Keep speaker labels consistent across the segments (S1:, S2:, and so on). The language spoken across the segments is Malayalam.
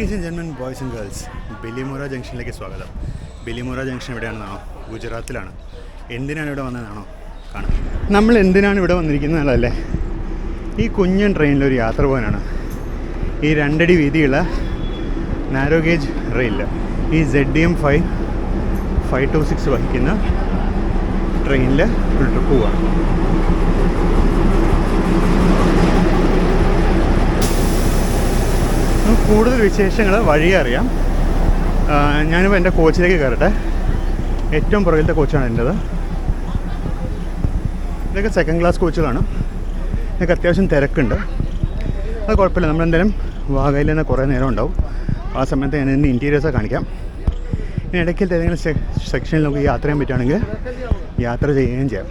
S1: Ladies and gentlemen, boys and girls, Bilimora ജംഗ്ഷനിലേക്ക് സ്വാഗതം. ബിലിമോറ ജംഗ്ഷൻ എവിടെയാണെന്നാണോ? ഗുജറാത്തിലാണ്. എന്തിനാണ് ഇവിടെ വന്നതെന്നാണോ കാണാം. നമ്മൾ എന്തിനാണ് ഇവിടെ വന്നിരിക്കുന്നതല്ലേ, ഈ കുഞ്ഞൻ ട്രെയിനിലൊരു യാത്ര പോകാനാണ്. ഈ 2 അടി വീതിയുള്ള നാരോ ഗേജ് റെയിൽ, ഈ ZDM 526 വഹിക്കുന്ന ട്രെയിനിൽ ഒരു ട്രിപ്പ് പോവാണ്. കൂടുതൽ വിശേഷങ്ങൾ വഴിയെ അറിയാം. ഞാനിപ്പോൾ എൻ്റെ കോച്ചിലേക്ക് കയറട്ടെ. ഏറ്റവും പുറകിലത്തെ കോച്ചാണ് എൻ്റേത്. ഇതൊക്കെ സെക്കൻഡ് ക്ലാസ് കോച്ചുകളാണ്. ഇതൊക്കെ അത്യാവശ്യം തിരക്കുണ്ട്. അത് കുഴപ്പമില്ല, നമ്മളെന്തായാലും വാഗയിൽ തന്നെ കുറേ നേരം ഉണ്ടാവും. ആ സമയത്ത് ഞാൻ എൻ്റെ ഇൻറ്റീരിയേഴ്സൊക്കെ കാണിക്കാം. ഇനി ഇടയ്ക്കലത്തെ ഏതെങ്കിലും സെക്ഷനിൽ നമുക്ക് യാത്ര ചെയ്യാൻ പറ്റുകയാണെങ്കിൽ യാത്ര ചെയ്യുകയും ചെയ്യാം.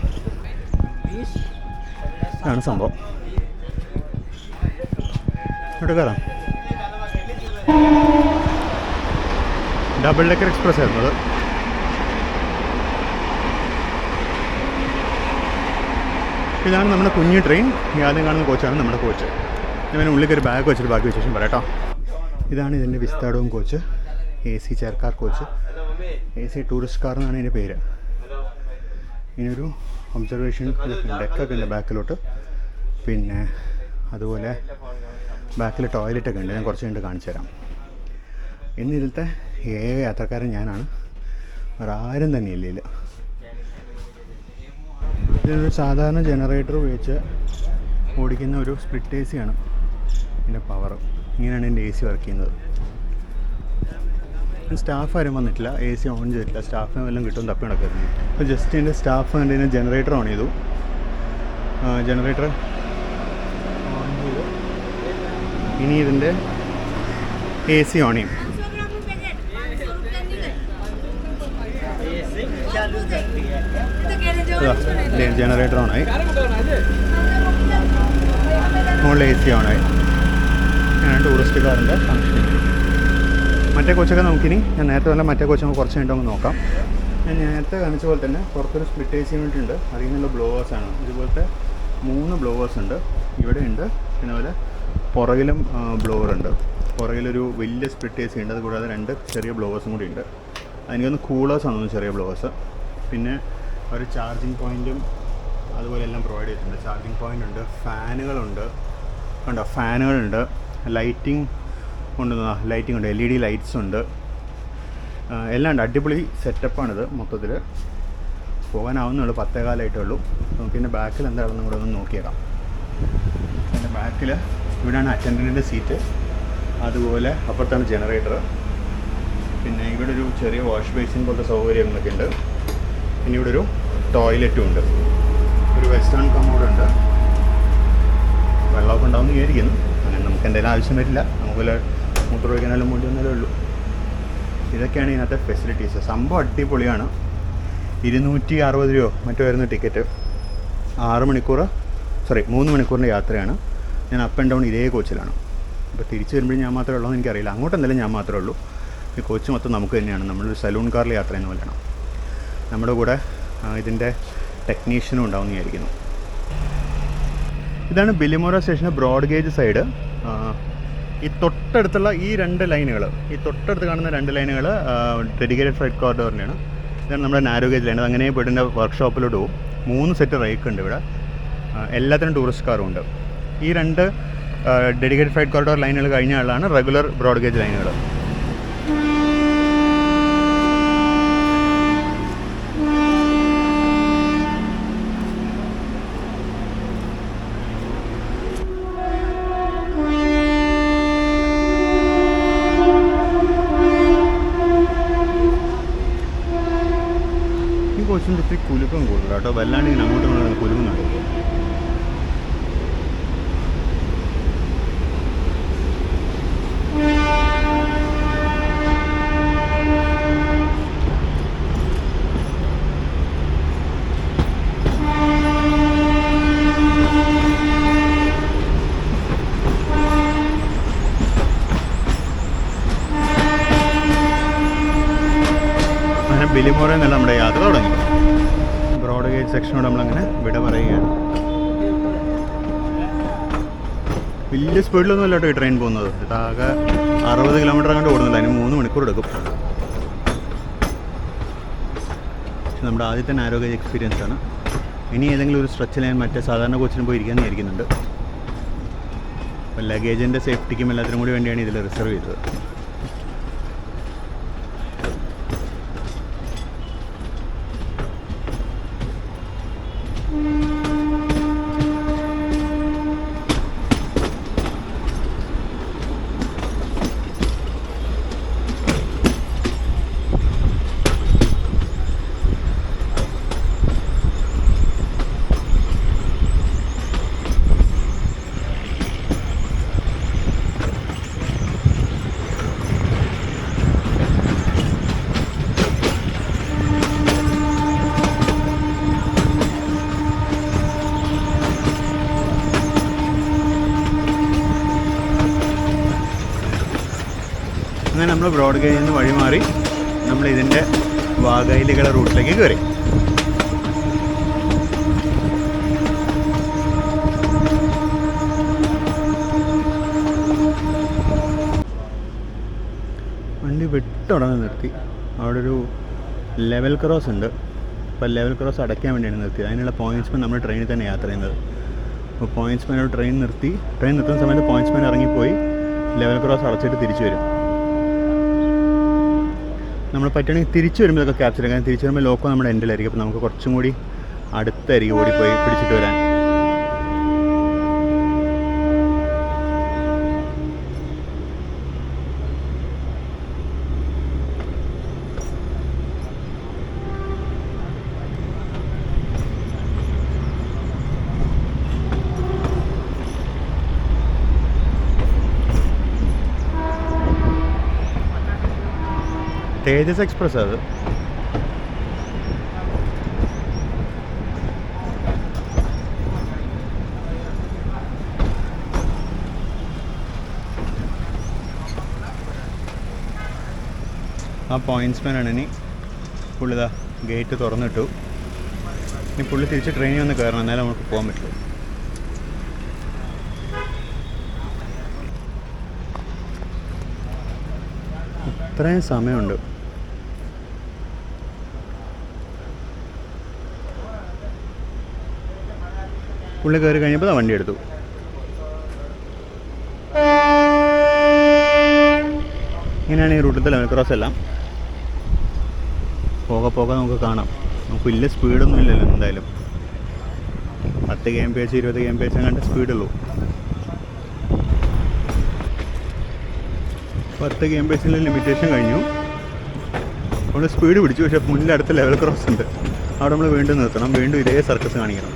S1: ഇതാണ് സംഭവം. ഇവിടെ കയറാം. ഡബിൾ ഡെക്കർ എക്സ്പ്രസ് ആയിരുന്നു അത്. ഇതാണ് നമ്മുടെ കുഞ്ഞു ട്രെയിൻ. ഈ ആദ്യം കാണുന്ന കോച്ചാണ് നമ്മുടെ കോച്ച്. ഞാൻ ഉള്ളിൽ ഒരു ബാഗ് വെച്ചിട്ട് ബാക്കി വിശേഷം പറയാം കേട്ടോ. ഇതാണ് ഇതിൻ്റെ വിസ്താഡവും coach. AC chair car coach, AC tourist car എന്നാണ് ഇതിൻ്റെ പേര്. ഇനിയൊരു ഒബ്സർവേഷൻ ഡെക്കൊക്കെ ഉണ്ട് ബാക്കിലോട്ട്. പിന്നെ അതുപോലെ ബാക്കിൽ ടോയ്ലറ്റൊക്കെ ഉണ്ട്. ഞാൻ കുറച്ച് കഴിഞ്ഞിട്ട് കാണിച്ചു തരാം. ഇന്ന് ഇതിലത്തെ ഏക യാത്രക്കാരൻ ഞാനാണ്, വേറെ ആരും തന്നെ ഇല്ല. ഇതൊരു സാധാരണ ജനറേറ്റർ ഉപയോഗിച്ച് ഓടിക്കുന്ന ഒരു സ്പ്ലിറ്റ് AC ആണ് ഇതിൻ്റെ പവർ. ഇങ്ങനെയാണ് എൻ്റെ AC വർക്ക് ചെയ്യുന്നത്. സ്റ്റാഫ് ആരും വന്നിട്ടില്ല, AC ഓൺ ചെയ്തിട്ടില്ല. സ്റ്റാഫിന് വല്ലതും കിട്ടും തപ്പി നടക്കരുത്. അപ്പോൾ ജസ്റ്റ് എൻ്റെ സ്റ്റാഫ് കണ്ടതിന് ജനറേറ്റർ ഓൺ ചെയ്തു. ജനറേറ്റർ ഓൺ ചെയ്തു. ഇനി ഇതിൻ്റെ AC ഓൺ ചെയ്യും. ജനറേറ്റർ ഓണായി, മുകളിൽ AC ഓണായി. ഞാൻ ടൂറിസ്റ്റ് കാറിൻ്റെ ഫംഗ്ഷൻ. മറ്റേ കോച്ചൊക്കെ നമുക്കിനി ഞാൻ നേരത്തെ വല്ല മറ്റേ കോച്ച് നമുക്ക് കുറച്ച് കഴിഞ്ഞിട്ട് നോക്കാം. ഞാൻ നേരത്തെ കാണിച്ച പോലെ തന്നെ പുറത്തൊരു സ്പ്ലിറ്റ് AC യൂണിറ്റ് ഉണ്ട്. അതിൽ നിന്നുള്ള ബ്ലോവേഴ്സാണ്. ഇതുപോലത്തെ 3 ബ്ലോവേഴ്സ് ഉണ്ട്. ഇവിടെ ഉണ്ട്, പിന്നെ അതുപോലെ പുറകിലും ബ്ലോവറുണ്ട്. പുറകിലൊരു വലിയ സ്പ്ലിറ്റ് AC ഉണ്ട്. അതുകൂടാതെ 2 ചെറിയ ബ്ലോവേഴ്സും കൂടി ഉണ്ട്. എനിക്കൊന്ന് കൂളേഴ്സാണ് ചെറിയ ബ്ലോവേഴ്സ്. പിന്നെ ഒരു ചാർജിങ് പോയിൻറ്റും അതുപോലെ എല്ലാം പ്രൊവൈഡ് ചെയ്തിട്ടുണ്ട്. ചാർജിങ് പോയിൻ്റ് ഉണ്ട്, ഫാനുകളുണ്ട്, കണ്ടോ ഫാനുകളുണ്ട്, ലൈറ്റിംഗ് ലൈറ്റിംഗ് ഉണ്ട്, LED ലൈറ്റ്സ് ഉണ്ട്, എല്ലാം ഉണ്ട്. അടിപൊളി സെറ്റപ്പാണിത്. മൊത്തത്തിൽ പോകാനാവുന്നുള്ളൂ, 10 ഉള്ളൂ. നമുക്കിൻ്റെ ബാക്കിൽ എന്താണെന്നും കൂടെ ഒന്ന് നോക്കിയേക്കാം. എൻ്റെ ബാക്കിൽ ഇവിടെയാണ് അറ്റൻഡൻറ്റിൻ്റെ സീറ്റ്. അതുപോലെ അപ്പുറത്താണ് ജനറേറ്റർ. പിന്നെ ഇവിടെ ഒരു ചെറിയ വാഷ് ബേസിൻ പോലത്തെ സൗകര്യങ്ങളൊക്കെ ഉണ്ട്. പിന്നെ ഇവിടെ ഒരു ടോയ്ലറ്റും ഉണ്ട്. ഒരു വെസ്റ്റേൺ കമ്മോഡുണ്ട്. വെള്ളമൊക്കെ ഉണ്ടാവുമെന്ന് വിചാരിക്കുന്നു. അങ്ങനെ നമുക്ക് എന്തെങ്കിലും ആവശ്യം വരില്ല. നമുക്ക് മൂത്രമൊഴിക്കാനെല്ലാം വേണ്ടി വന്നാലേ ഉള്ളൂ. ഇതൊക്കെയാണ് ഇതിനകത്തെ ഫെസിലിറ്റീസ്. സംഭവം അടിപൊളിയാണ്. 260 രൂപയോ മറ്റോ വരുന്ന ടിക്കറ്റ്. 3 മണിക്കൂറിൻ്റെ യാത്രയാണ്. ഞാൻ അപ്പ് ആൻഡ് ഡൗൺ ഇതേ കോച്ചിലാണ്. അപ്പോൾ തിരിച്ച് വരുമ്പോഴും ഞാൻ മാത്രമേ ഉള്ളൂ എന്ന് എനിക്കറിയില്ല. അങ്ങോട്ട് എന്തായാലും ഞാൻ മാത്രമേ ഉള്ളൂ. ഈ കോച്ച് മൊത്തം നമുക്ക് തന്നെയാണ്. നമ്മളൊരു സലൂൺ കാറിൽ യാത്ര ചെയ്യുന്ന പോലെയാണ്. നമ്മുടെ കൂടെ ഇതിൻ്റെ ടെക്നീഷ്യനും ഉണ്ടാവും എന്ന് വിചാരിക്കുന്നു. ഇതാണ് ബിലിമോറ സ്റ്റേഷന് ബ്രോഡ് ഗേജ് സൈഡ്. ഈ തൊട്ടടുത്തുള്ള ഈ 2 ലൈനുകൾ, ഈ തൊട്ടടുത്ത് കാണുന്ന 2 ലൈനുകൾ ഡെഡിക്കേറ്റഡ് ഫ്രൈറ്റ് കോറിഡോറിൻ്റെയാണ്. ഇതാണ് നമ്മുടെ നാരോ ഗേജ് ലൈൻ. അത് അങ്ങനെ പോയിട്ട് വർക്ക്ഷോപ്പിലോട്ട് പോകും. 3 സെറ്റ് റൈക്ക് ഉണ്ട് ഇവിടെ. എല്ലാത്തിനും ടൂറിസ്റ്റ് കാറും ഉണ്ട്. ഈ 2 ഡെഡിക്കേറ്റഡ് ഫ്രൈറ്റ് കോറിഡോർ ലൈനുകൾ കഴിഞ്ഞ ആളാണ് റെഗുലർ ബ്രോഡ് ഗേജ് ലൈനുകൾ. കോച്ചിൻ്റെ ഇത്തിരി കുലുക്കം കൂടുതൽ കേട്ടോ. വല്ലാണ്ട് ഇങ്ങനെ അങ്ങോട്ടും ഇങ്ങോട്ടും കുലുങ്ങുന്നുണ്ട്. അങ്ങനെ ബിലിമോറയിൽ നിന്നല്ല നമ്മുടെ യാത്ര തുടങ്ങി. ബ്രോഡ് ഗേജ് സെക്ഷനോട് നമ്മളങ്ങനെ വിട പറയുകയാണ്. വലിയ സ്പീഡിലൊന്നും അല്ല കേട്ടോ ഈ ട്രെയിൻ പോകുന്നത്. ഇതാകെ 60 കിലോമീറ്റർ കണ്ട് ഓടുന്നില്ല, അതിന് 3 മണിക്കൂർ എടുക്കും. നമ്മുടെ ആദ്യത്തെ നാരോ ഗേജ് എക്സ്പീരിയൻസ് ആണ്. ഇനി ഏതെങ്കിലും ഒരു സ്ട്രെച്ചിൽ ഞാൻ മറ്റേ സാധാരണ കോച്ചിന് പോയി ഇരിക്കാൻ വിചാരിക്കുന്നുണ്ട്. അപ്പോൾ ലഗേജിൻ്റെ സേഫ്റ്റിക്കും എല്ലാത്തിനും കൂടി വേണ്ടിയാണ് ഇതിൽ റിസർവ് ചെയ്തത്. അങ്ങനെ നമ്മൾ ബ്രോഡ് ഗേജിൽ നിന്ന് വഴി മാറി നമ്മൾ ഇതിൻ്റെ വാഗയിലുകളുടെ റൂട്ടിലേക്ക് കയറി. വണ്ടി വിട്ടുടനെ നിർത്തി. അവിടെ ഒരു ലെവൽ ക്രോസ് ഉണ്ട്. അപ്പോൾ ലെവൽ ക്രോസ് അടയ്ക്കാൻ വേണ്ടിയാണ് നിർത്തിയത്. അതിനുള്ള പോയിൻറ്റ്സ്മാൻ നമ്മൾ ട്രെയിനിൽ തന്നെ യാത്ര ചെയ്യുന്നത്. അപ്പോൾ പോയിൻറ്റ്സ്മാനോട് ട്രെയിൻ നിർത്തുന്ന സമയത്ത് പോയിൻറ്റ്സ്മാൻ ഇറങ്ങിപ്പോയി ലെവൽ ക്രോസ് അടച്ചിട്ട് തിരിച്ചു വരും. നമ്മൾ പറ്റുകയാണെങ്കിൽ തിരിച്ചു വരുമ്പോഴൊക്കെ ക്യാപ്ചർ ചെയ്യാം. കാരണം തിരിച്ചു വരുമ്പോൾ ലോക്കോ നമ്മുടെ എൻഡിലായിരിക്കും. അപ്പോൾ നമുക്ക് കുറച്ചും കൂടി അടുത്തായിരിക്കും ഓടിപ്പോയി പിടിച്ചിട്ട് വരാൻ. തേജസ് എക്സ്പ്രസ് അത്. ആ പോയിൻറ്റ്സ്മാനാണ്. ഇനി പുള്ളിതാ ഗേറ്റ് തുറന്നിട്ടു. ഇനി പുള്ളി തിരിച്ച് ട്രെയിനിൽ വന്ന് കയറണം, എന്നാലും നമുക്ക് പോകാൻ പറ്റുള്ളൂ. ഇത്രയും സമയമുണ്ട്. പുള്ളി കയറി കഴിഞ്ഞപ്പോൾ വണ്ടി എടുത്തു. ഇങ്ങനെയാണ് ഈ റൂട്ടിലത്തെ ലെവൽ ക്രോസ് എല്ലാം. പോകെ നമുക്ക് കാണാം. നമുക്ക് വലിയ സ്പീഡൊന്നും ഇല്ലല്ലോ. എന്തായാലും 10 kmph 20 kmph അങ്ങാണ്ട് സ്പീഡുള്ളൂ. 10 kmph ലിമിറ്റേഷൻ കഴിഞ്ഞു. നമ്മൾ സ്പീഡ് പിടിച്ചു. പക്ഷേ മുന്നിൽ അടുത്ത ലെവൽ ക്രോസ് ഉണ്ട്. അവിടെ നമ്മൾ വീണ്ടും നിർത്തണം. വീണ്ടും ഇതേ സർക്കസ് കാണിക്കണം.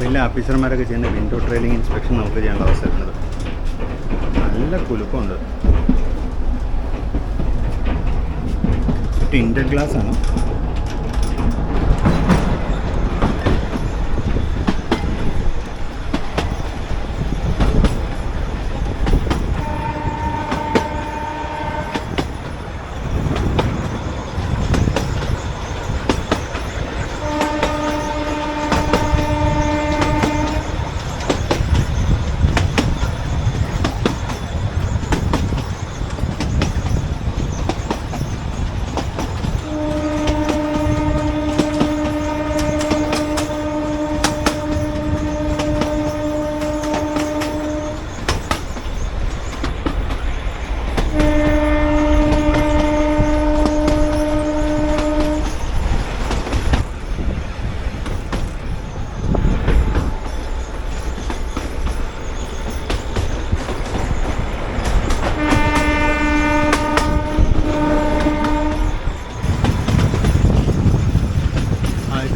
S1: എല്ലാ ഓഫീസർമാരൊക്കെ ചെയ്യുന്ന വിൻഡോ ട്രെയിലിംഗ് ഇൻസ്പെക്ഷൻ നമുക്ക് ചെയ്യാനുള്ള അവസ്ഥ വരുന്നത്. നല്ല കുലുക്കമുണ്ട്. ടിൻറ്റഡ് ഗ്ലാസ് ആണ്.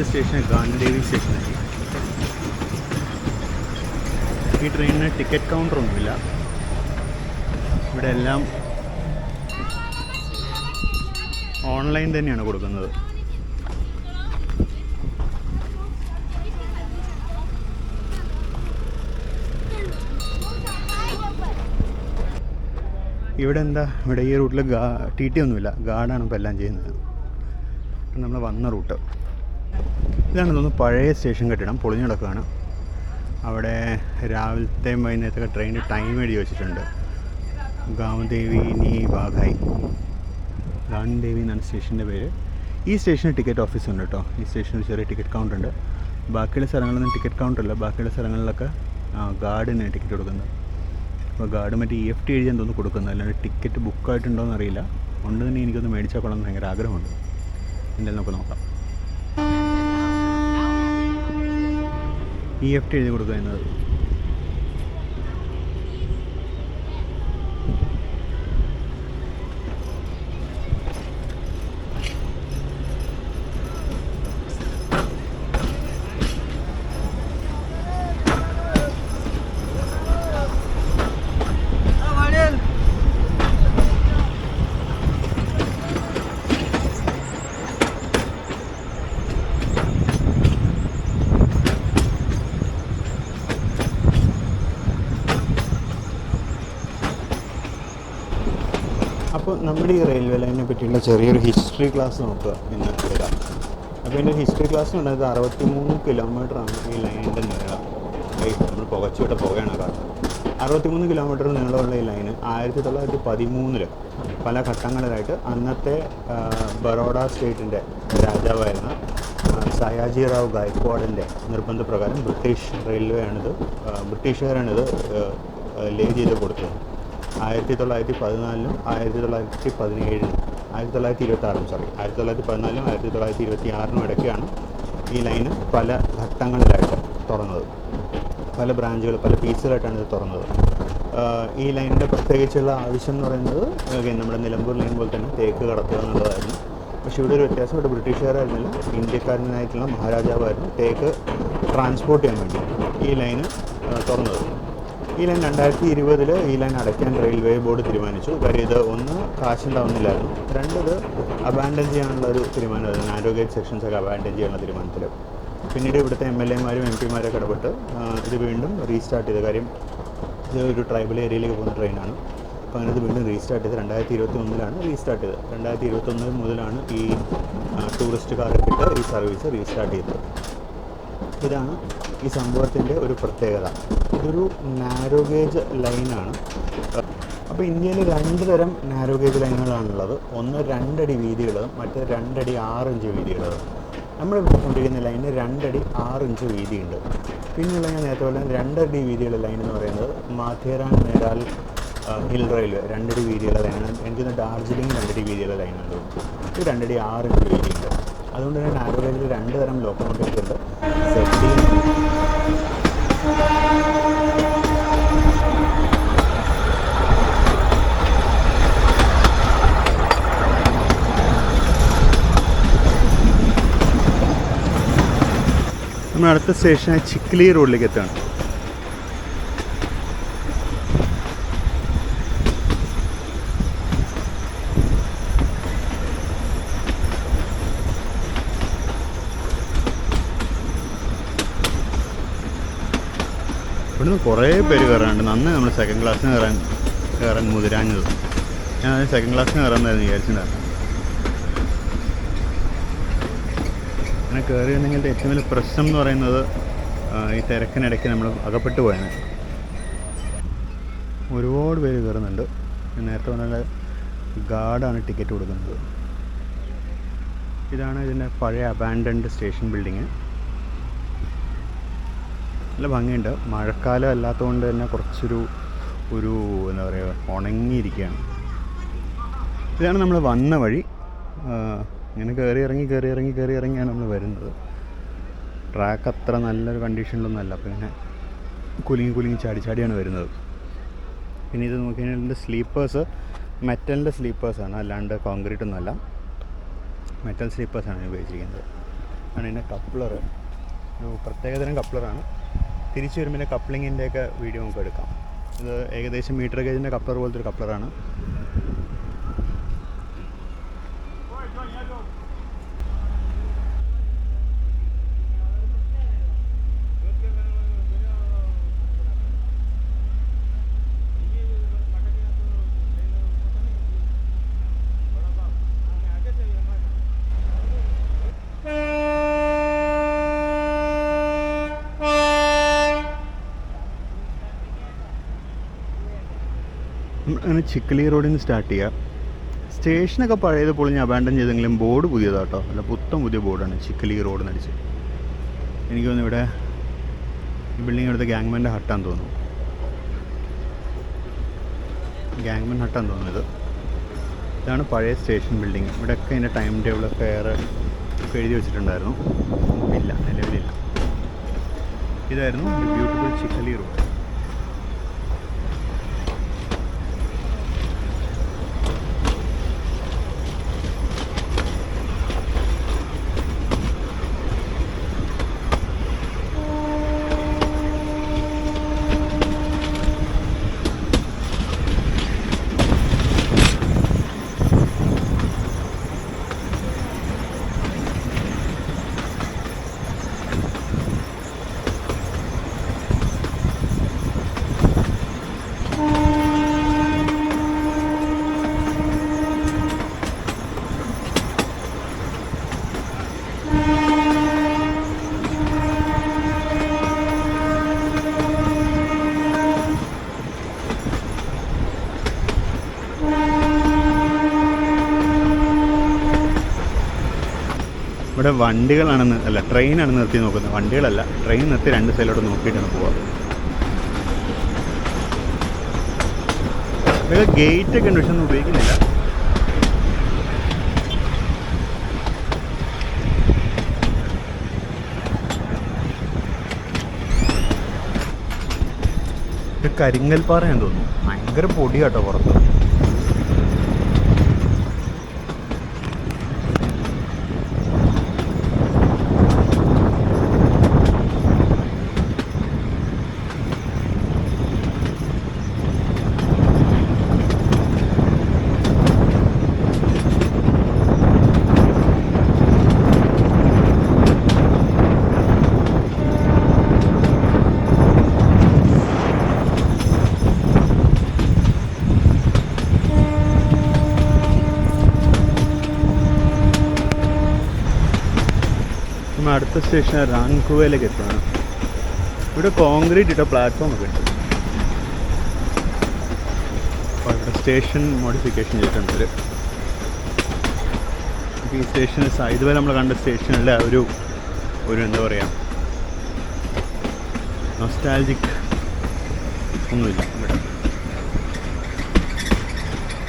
S1: സ്റ്റേഷൻ ഗാന്ധിദേവി സ്റ്റേഷനായി. ഈ ട്രെയിനിന് ടിക്കറ്റ് കൗണ്ടറൊന്നുമില്ല. ഇവിടെ എല്ലാം ഓൺലൈൻ തന്നെയാണ് കൊടുക്കുന്നത്. ഇവിടെ എന്താ, ഇവിടെ ഈ റൂട്ടിൽ ടി ടി ഒന്നുമില്ല, ഗാർഡാണ് ഇപ്പോൾ എല്ലാം ചെയ്യുന്നത്. നമ്മൾ വന്ന റൂട്ട് ഇതാണ് തോന്നുന്നു. പഴയ സ്റ്റേഷൻ കെട്ടിടം പൊളിഞ്ഞു കിടക്കുകയാണ്. അവിടെ രാവിലത്തെയും വൈകുന്നേരത്തൊക്കെ ട്രെയിനിന് ടൈം എഴുതി വെച്ചിട്ടുണ്ട്. ഗാംദേവി നീ വാഘായി, ഗാംദേവി എന്നാണ് സ്റ്റേഷൻ്റെ പേര്. ഈ സ്റ്റേഷനിൽ ടിക്കറ്റ് ഓഫീസ് ഉണ്ട് കേട്ടോ. ഈ സ്റ്റേഷനിൽ ചെറിയ ടിക്കറ്റ് കൗണ്ടർ ഉണ്ട്. ബാക്കിയുള്ള സ്ഥലങ്ങളിലൊന്നും ടിക്കറ്റ് കൗണ്ടറില്ല. ബാക്കിയുള്ള സ്ഥലങ്ങളിലൊക്കെ ഗാർഡിന് ടിക്കറ്റ് കൊടുക്കുന്നത്. അപ്പോൾ ഗാർഡ് മറ്റേ EFT എഴുതിയാൻ തോന്നുന്നു കൊടുക്കുന്നത്, അല്ലാണ്ട് ടിക്കറ്റ് ബുക്കായിട്ടുണ്ടോ എന്നറിയില്ല. കൊണ്ട് തന്നെ എനിക്കൊന്ന് മേടിച്ചാൽ കൊള്ളാൻ ഭയങ്കര ആഗ്രഹമുണ്ട്. എന്തായാലും നമുക്ക് നോക്കാം. EFT എഴുതി കൊടുക്കുക എന്നത്. അപ്പോൾ നമ്മുടെ ഈ റെയിൽവേ ലൈനിനെ പറ്റിയുള്ള ചെറിയൊരു ഹിസ്റ്ററി ക്ലാസ് നമുക്ക് ഇന്ന് എടുക്കാം. അപ്പോൾ എൻ്റെ ഹിസ്റ്ററി ക്ലാസ് ഉണ്ടായത് 63 കിലോമീറ്ററാണ് ഈ ലൈനിൻ്റെ നീളം. നമ്മൾ പുകച്ചുവിട്ട പുകയാണ് കാണുന്നത്. 63 കിലോമീറ്റർ നീളമുള്ള ഈ ലൈന് 1913 പല ഘട്ടങ്ങളിലായിട്ട് അന്നത്തെ ബറോഡ സ്റ്റേറ്റിൻ്റെ രാജാവായിരുന്ന സയാജി റാവു ഗായക്വാഡിൻ്റെ നിർബന്ധപ്രകാരം ബ്രിട്ടീഷുകാരാണിത് ലേ ചെയ്ത് കൊടുത്തത്. 1914 1917 1914 1926 ഇടയ്ക്കാണ് ഈ ലൈന് പല ഘട്ടങ്ങളിലായിട്ട് തുറന്നത്. പല ബ്രാഞ്ചുകൾ, പല പീസുകളായിട്ടാണ് ഇത് തുറന്നത്. ഈ ലൈനിൻ്റെ പ്രത്യേകിച്ചുള്ള ആവശ്യം എന്ന് പറയുന്നത് നമ്മുടെ നിലമ്പൂർ ലൈൻ പോലെ തന്നെ തേക്ക് കടത്തുക എന്നുള്ളതായിരുന്നു. പക്ഷേ ഇവിടെ ഒരു വ്യത്യാസം, ഇവിടെ ബ്രിട്ടീഷുകാരായിരുന്നില്ല, ഇന്ത്യക്കാരനായിട്ടുള്ള മഹാരാജാവായിരുന്നു തേക്ക് ട്രാൻസ്പോർട്ട് ചെയ്യാൻ വേണ്ടി ഈ ലൈന് തുറന്നത്. ഈ ലൈൻ 2020 ഈ ലൈൻ അടയ്ക്കാൻ റെയിൽവേ ബോർഡ് തീരുമാനിച്ചു. കാര്യം ഇത് ഒന്ന് കാശുണ്ടാവുന്നില്ലായിരുന്നു, രണ്ടത് അബാൻഡൻ ചെയ്യാനുള്ള ഒരു തീരുമാനമായിരുന്നു. നാരോ ഗേജ് സെക്ഷൻസൊക്കെ അബാൻഡൻ ചെയ്യാനുള്ള തീരുമാനത്തിൽ പിന്നീട് ഇവിടുത്തെ MLA-മാരും MP-മാരൊക്കെ ഇടപെട്ട് ഇത് വീണ്ടും റീസ്റ്റാർട്ട് ചെയ്ത. കാര്യം ഇത് ഒരു ട്രൈബൽ ഏരിയയിലേക്ക് പോകുന്ന ട്രെയിനാണ്. അപ്പോൾ അങ്ങനെ ഇത് വീണ്ടും റീസ്റ്റാർട്ട് ചെയ്ത് 2021 റീസ്റ്റാർട്ട് ചെയ്തത്. 2021 മുതലാണ് ഈ ടൂറിസ്റ്റുകാർക്കിട്ട് ഈ സർവീസ് റീസ്റ്റാർട്ട് ചെയ്തത്. ഇതാണ് ഈ സംഭവത്തിൻ്റെ ഒരു പ്രത്യേകത. ഇതൊരു നാരോ ഗേജ് ലൈനാണ്. അപ്പോൾ ഇന്ത്യയിൽ 2 തരം നാരോ ഗേജ് ലൈനുകളാണുള്ളത്. ഒന്ന് 2 അടി വീതിയുള്ളതും മറ്റേ 2 അടി 6 ഇഞ്ച് വീതിയുള്ളതും. നമ്മൾ കൊണ്ടിരിക്കുന്ന ലൈന് 2 അടി 6 ഇഞ്ച് വീതിയുണ്ട്. പിന്നെയുള്ള ഞാൻ നേരത്തെ പോലെ 2 അടി വീതിയുള്ള ലൈൻ എന്ന് പറയുന്നത് മാഥേറാൻ നേരാൽ ഹിൽ റെയിൽവേ 2 അടി വീതിയുള്ള ലൈനാണ്. എനിക്കൊന്ന് ഡാർജിലിംഗ് 2 അടി വീതിയുള്ള ലൈനാണ് തോന്നുന്നു. ഇത് 2 അടി 6 ഇഞ്ച് വീതിയുണ്ട്. അതുകൊണ്ട് തന്നെ നാരോ ഗേജിൽ 2 തരം ലോക്കോമോട്ടീവ്സ് ഉണ്ട്. നമ്മൾ അടുത്ത സ്റ്റേഷനായ ചിക്ലി റോഡിലേക്ക് എത്തുകയാണ്. ഇവിടുന്ന് കുറേ പേര് കയറാനുണ്ട്. നന്ന് നമ്മൾ സെക്കൻഡ് ക്ലാസ്സിന് കയറാൻ മുതിരാഞ്ഞത്. ഞാൻ സെക്കൻഡ് ക്ലാസ്സിന് കയറാമെന്നായിരുന്നു വിചാരിച്ചിട്ടുണ്ടായിരുന്നു. അങ്ങനെ കയറി വന്നെങ്കിൽ ഏറ്റവും വലിയ പ്രശ്നം എന്ന് പറയുന്നത് ഈ തിരക്കിനിടയ്ക്ക് നമ്മൾ അകപ്പെട്ടു പോയാണ്. ഒരുപാട് പേര് കയറുന്നുണ്ട്. നേരത്തെ പറഞ്ഞാൽ ഗാർഡാണ് ടിക്കറ്റ് കൊടുക്കുന്നത്. ഇതാണ് ഇതിൻ്റെ പഴയ അബാൻഡൻഡ് സ്റ്റേഷൻ ബിൽഡിങ്. നല്ല ഭംഗിയുണ്ട്. മഴക്കാലം അല്ലാത്തതുകൊണ്ട് തന്നെ കുറച്ചൊരു എന്താ പറയുക, ഉണങ്ങിയിരിക്കുകയാണ്. ഇതാണ് നമ്മൾ വന്ന വഴി. ഇങ്ങനെ കയറി ഇറങ്ങിയാണ് നമ്മൾ വരുന്നത്. ട്രാക്ക് അത്ര നല്ലൊരു കണ്ടീഷനിലൊന്നും അല്ല. അപ്പോൾ ഇങ്ങനെ കുലുങ്ങി ചാടിയാണ് വരുന്നത്. പിന്നെ ഇത് നോക്കിക്കഴിഞ്ഞാൽ ഇതിൻ്റെ സ്ലീപ്പേഴ്സ് മെറ്റലിൻ്റെ സ്ലീപ്പേഴ്സാണ്, അല്ലാണ്ട് കോൺക്രീറ്റ് ഒന്നുമല്ല. മെറ്റൽ സ്ലീപ്പേഴ്സാണ് ഉപയോഗിച്ചിരിക്കുന്നത്. ആണ് ഇതിൻ്റെ കപ്ലർ. ഒരു പ്രത്യേകതരം കപ്ലറാണ്. തിരിച്ചു വരുമ്പോൾ കപ്ലിങ്ങിൻ്റെയൊക്കെ വീഡിയോ നമുക്ക് എടുക്കാം. ഇത് ഏകദേശം മീറ്റർ ഗേജിൻ്റെ കപ്ലർ പോലത്തെ ഒരു കപ്ലറാണ്. അങ്ങനെ ചിക്കലി റോഡിൽ നിന്ന് സ്റ്റാർട്ട് ചെയ്യുക. സ്റ്റേഷനൊക്കെ പഴയത് പൊളിഞ്ഞ് അബാൻഡൻ ചെയ്തെങ്കിലും ബോർഡ് പുതിയതാട്ടോ, അല്ല പുതിയ ബോർഡാണ് ചിക്കലി റോഡ് എന്നടിച്ച്. എനിക്ക് തോന്നുന്നു ഇവിടെ ഈ ബിൽഡിംഗ് എടുത്ത ഗാങ്മാൻ്റെ ഹട്ടാന്ന് തോന്നുന്നു. ഗാങ്മാൻ ഹട്ടാന്ന് തോന്നുന്നത്. ഇതാണ് പഴയ സ്റ്റേഷൻ ബിൽഡിങ്. ഇവിടെയൊക്കെ അതിൻ്റെ ടൈം ടേബിൾ ഫെയർ ഒക്കെ എഴുതി വെച്ചിട്ടുണ്ടായിരുന്നു. ഇല്ല, നിലവിലില്ല. ഇതായിരുന്നു ബ്യൂട്ടിഫുൾ ചിക്കലി റോഡ്. ഇവിടെ വണ്ടികളാണെന്ന് അല്ല ട്രെയിനാണ് നിർത്തി നോക്കുന്നത്. വണ്ടികളല്ല, ട്രെയിൻ നിർത്തി രണ്ട് സൈഡിലോട്ട് നോക്കിയിട്ടാണ് പോവുക. ഇവിടെ ഗേറ്റൊക്കെ ഉണ്ട്, പക്ഷെ ഒന്നും ഉപയോഗിക്കുന്നില്ല. ഇത് കരിങ്കൽപ്പാറയാന്ന് തോന്നുന്നു. ഭയങ്കര പൊടിയാട്ടോ പുറത്ത്. അടുത്ത സ്റ്റേഷൻ റാൻകുവയിലേക്ക് എത്തുകയാണ്. ഇവിടെ കോൺക്രീറ്റ് ഇട്ട പ്ലാറ്റ്ഫോം ഒക്കെ ഉണ്ട്. അപ്പോൾ ഇവിടെ സ്റ്റേഷൻ മോഡിഫിക്കേഷൻ ചെയ്തിട്ടുണ്ട് ഇവർ. ഈ സ്റ്റേഷൻ ഇതുവരെ നമ്മൾ കണ്ട സ്റ്റേഷനിലെ ഒരു എന്താ പറയുക, നൊസ്റ്റാൾജിക് ഒന്നുമില്ല ഇവിടെ.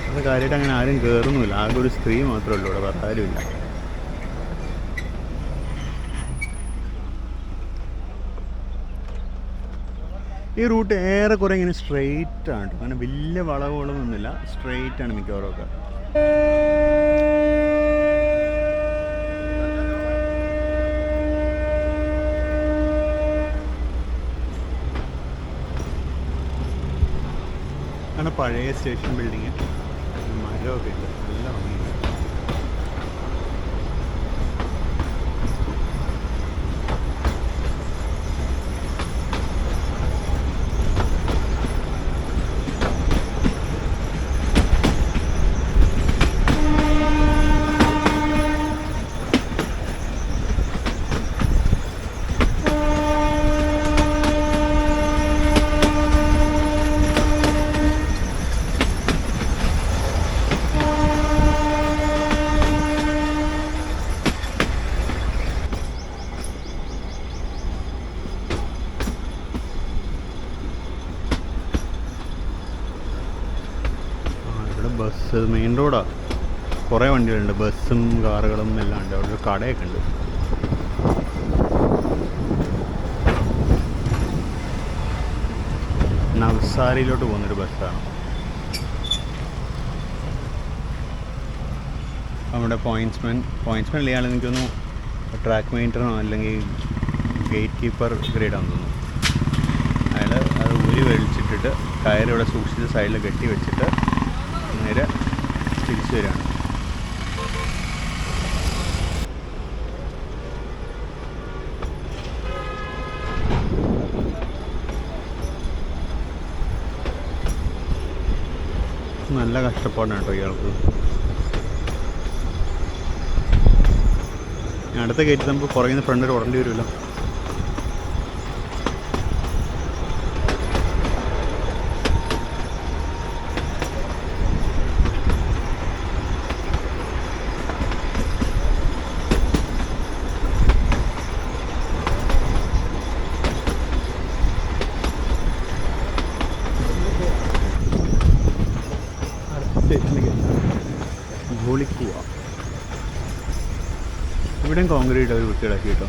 S1: അത് കാര്യമായിട്ട് അങ്ങനെ ആരും കയറുന്നുമില്ല. ആകെ ഒരു സ്ത്രീ മാത്രമേ ഉള്ളൂ ഇവിടെ, വേറെ ആരുമില്ല. ഈ റൂട്ട് ഏറെക്കുറെ ഇങ്ങനെ സ്ട്രെയിറ്റ് ആണ്, അങ്ങനെ വലിയ വളവുകളൊന്നുമില്ല, സ്ട്രെയിറ്റ് ആണ് മിക്കവാറും ഒക്കെ. ആണ് പഴയ സ്റ്റേഷൻ ബിൽഡിങ്. മരമൊക്കെ ഉണ്ട്, നല്ല ഭംഗിയുണ്ട്. ബസ് മെയിൻ റോഡാണ്, കുറേ വണ്ടികളുണ്ട്, ബസ്സും കാറുകളും എല്ലാം ഉണ്ട്. അവിടെ ഒരു കടയൊക്കെ ഉണ്ട്. നവ്സാരിയിലോട്ട് പോകുന്നൊരു ബസ്സാണ്. നമ്മുടെ പോയിൻറ്റ്സ്മാൻ ഇയാൾ എനിക്കൊന്നു ട്രാക്ക് മെയിൻ്ററോ അല്ലെങ്കിൽ ഗേറ്റ് കീപ്പർ ഗ്രേഡാണെന്ന് തോന്നുന്നു. അയാൾ അത് ഊരി വലിച്ചിട്ടിട്ട് കയറിവിടെ സൂക്ഷിച്ച് സൈഡിൽ കെട്ടി വെച്ചിട്ട് നേരെ തിരിച്ചു വരികയാണ്. നല്ല കഷ്ടപ്പാടാണ് കേട്ടോ ഇയാൾക്ക്. അടുത്ത കയറ്റി നമുക്ക് പുറകിൽ നിന്ന് ഫ്രണ്ടിൽ ഓടേണ്ടി വരുമല്ലോ. ഇത്രയും കോൺക്രീറ്റ് അവർ വൃത്തിയിടാക്കി കേട്ടോ.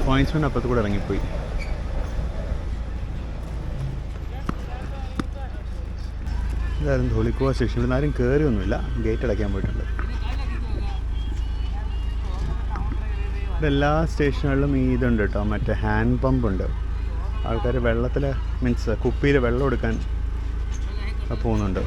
S1: പോയിന്റ്സ്മെൻ്റ് അപ്പുറത്ത് കൂടെ ഇറങ്ങിപ്പോയി. ഇതായിരുന്നു ധോളിക്കുവ സ്റ്റേഷൻ. ഇവിടെ ആരും കയറിയൊന്നുമില്ല, ഗേറ്റ് അടയ്ക്കാൻ പോയിട്ടുണ്ട്. ഇവിടെ എല്ലാ സ്റ്റേഷനുകളിലും ഈ ഇതുണ്ട് കേട്ടോ, മറ്റേ ഹാൻഡ് പമ്പ് ഉണ്ട്. ആൾക്കാർ വെള്ളത്തിൽ മീൻസ് കുപ്പിയിൽ വെള്ളം എടുക്കാൻ പോകുന്നുണ്ട്.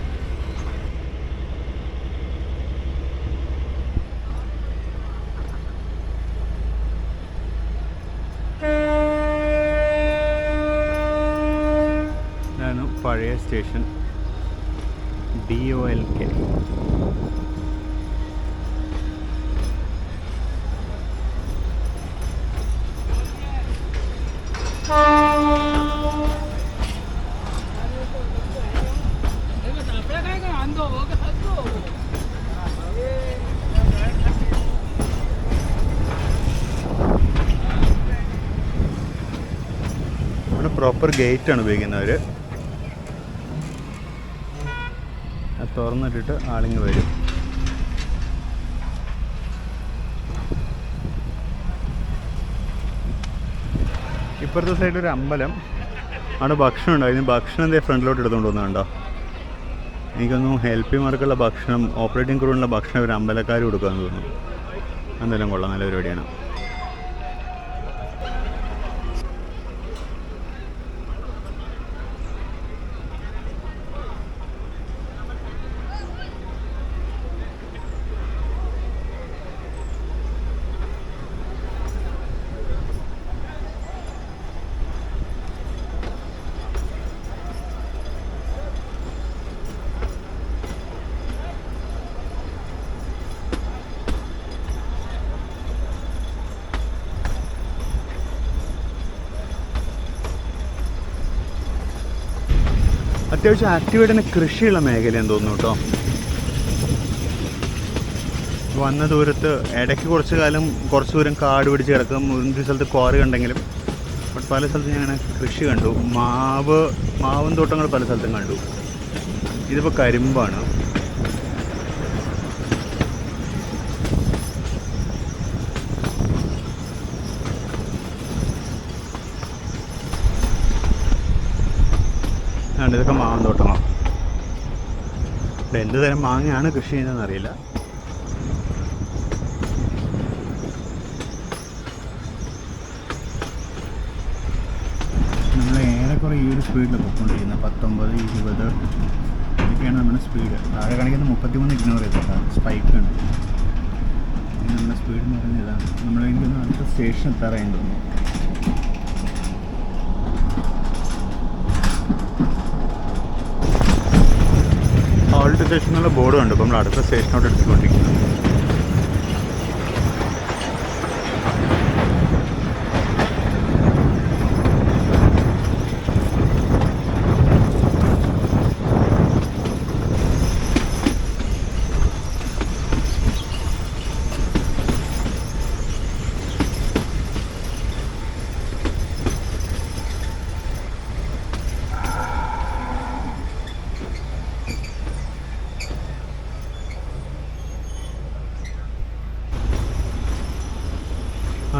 S1: ഇതാണ് പഴയ സ്റ്റേഷൻ, DOLK. ഇവിടെ പ്രോപ്പർ ഗേറ്റാണ് ഉപയോഗിക്കുന്നവർ. അത് തുറന്നിട്ടിട്ട് ആളിങ്ങ് വരും. ഇപ്പുറത്തെ സൈഡിൽ ഒരു അമ്പലം, അവിടെ ഭക്ഷണം ഉണ്ടായിരുന്നു. ഭക്ഷണം എന്തേ ഫ്രണ്ടിലോട്ട് എടുത്തുകൊണ്ട് വന്നുണ്ടോ? എനിക്കൊന്നും ഹെൽപ്പിമാർക്കുള്ള ഭക്ഷണം, ഓപ്പറേറ്റിംഗ് ക്രൂവിനുള്ള ഭക്ഷണം ഒരു അമ്പലക്കാർ കൊടുക്കാമെന്ന് തോന്നുന്നു. എന്തായാലും കൊള്ളാം, നല്ല പരിപാടിയാണ്. അത്യാവശ്യം ആക്റ്റീവായിട്ട് കൃഷിയുള്ള മേഖലയെന്ന് തോന്നുന്നു കേട്ടോ. വന്ന ദൂരത്ത് ഇടയ്ക്ക് കുറച്ച് ദൂരം കാട് പിടിച്ച് കിടക്കും. ഒരു സ്ഥലത്ത് ക്വാറി കണ്ടെങ്കിലും ബട്ട് പല സ്ഥലത്തും ഞാൻ കൃഷി കണ്ടു. മാവും തോട്ടങ്ങൾ പല സ്ഥലത്തും കണ്ടു. ഇതിപ്പോൾ കരിമ്പാണ്. ഇതൊക്കെ മാവൻ തോട്ടങ്ങളാണ്. എന്ത് തരം മാങ്ങയാണ് കൃഷി ചെയ്യുന്നതെന്ന് അറിയില്ല. നമ്മൾ ഏറെക്കുറെ ഈ ഒരു സ്പീഡിലാണ് പോയിക്കൊണ്ടിരിക്കുന്നത്. 19, 20 ഇതൊക്കെയാണ് നമ്മുടെ സ്പീഡ്. താഴെ കാണിക്കുന്നത് 33 ഇഗ്നോർ ചെയ്തോട്ടാണ്, സ്പൈക്കാണ്. നമ്മുടെ സ്പീഡ് എന്ന് പറയുന്നത് ഇതാണ്. നമ്മളെനിക്കൊന്ന് അടുത്ത സ്റ്റേഷൻ എത്താറായെന്ന് തോന്നുന്നു. ഓൾഡ് സ്റ്റേഷൻ എന്നുള്ള ബോർഡ് കണ്ടു. അപ്പോൾ നമ്മൾ അടുത്ത സ്റ്റേഷനോട് എടുത്തുകൊണ്ടിരിക്കുന്നു.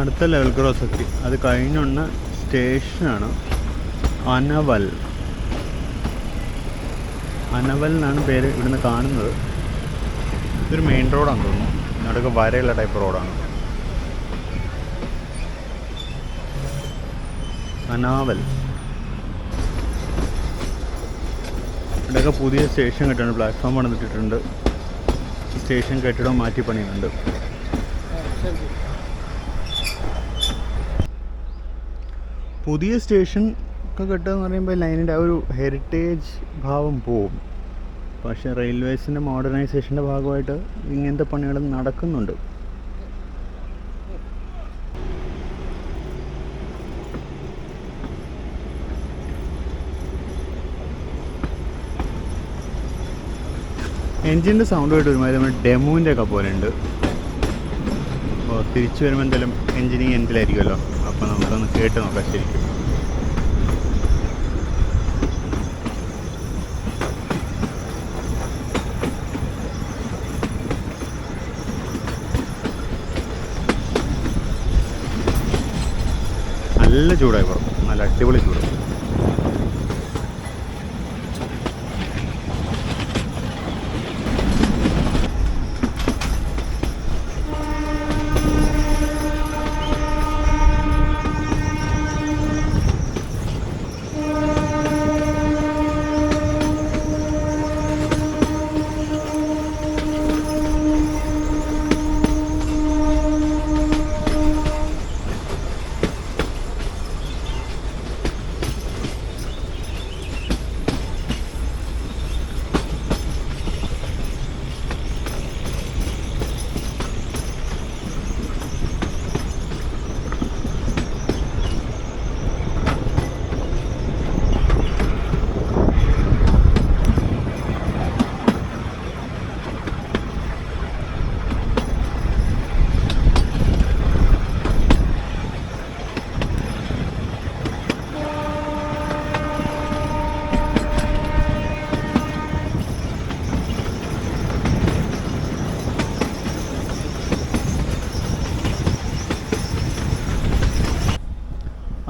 S1: അടുത്ത ലെവൽ ക്രോസ് എത്തി. അത് കഴിഞ്ഞുള്ള സ്റ്റേഷനാണ് അനവൽ എന്നാണ് പേര് ഇവിടുന്ന് കാണുന്നത്. ഇതൊരു മെയിൻ റോഡാണെന്ന് തോന്നുന്നു. ഇവിടെയൊക്കെ വരയുള്ള ടൈപ്പ് റോഡാണ്. അനാവൽ. ഇവിടെയൊക്കെ പുതിയ സ്റ്റേഷൻ കെട്ടാണ്. പ്ലാറ്റ്ഫോം പണിതിട്ടിട്ടുണ്ട്. സ്റ്റേഷൻ കെട്ടിടം മാറ്റി പണിയുന്നുണ്ട്. പുതിയ സ്റ്റേഷൻ ഒക്കെ കെട്ടുകയെന്ന് പറയുമ്പോൾ ലൈനിൻ്റെ ആ ഒരു ഹെറിറ്റേജ് ഭാവം പോവും. പക്ഷേ റെയിൽവേസിൻ്റെ മോഡേണൈസേഷൻ്റെ ഭാഗമായിട്ട് ഇങ്ങനത്തെ പണികൾ നടക്കുന്നുണ്ട്. എൻജിൻ്റെ സൗണ്ട് ആയിട്ട് ഒരുമാതിരി നമ്മൾ ഡെമോൻ്റെ ഒക്കെ പോലെ ഉണ്ട്. അപ്പോൾ തിരിച്ചു വരുമ്പോൾ എന്തായാലും എൻജിനിങ് എൻഡിലായിരിക്കുമല്ലോ. അപ്പോൾ നമുക്കൊന്ന് കേട്ട് നോക്കാം ശരിക്കും. നല്ല ചൂടായി പുറത്ത്, നല്ല അടിപൊളി ചൂട്.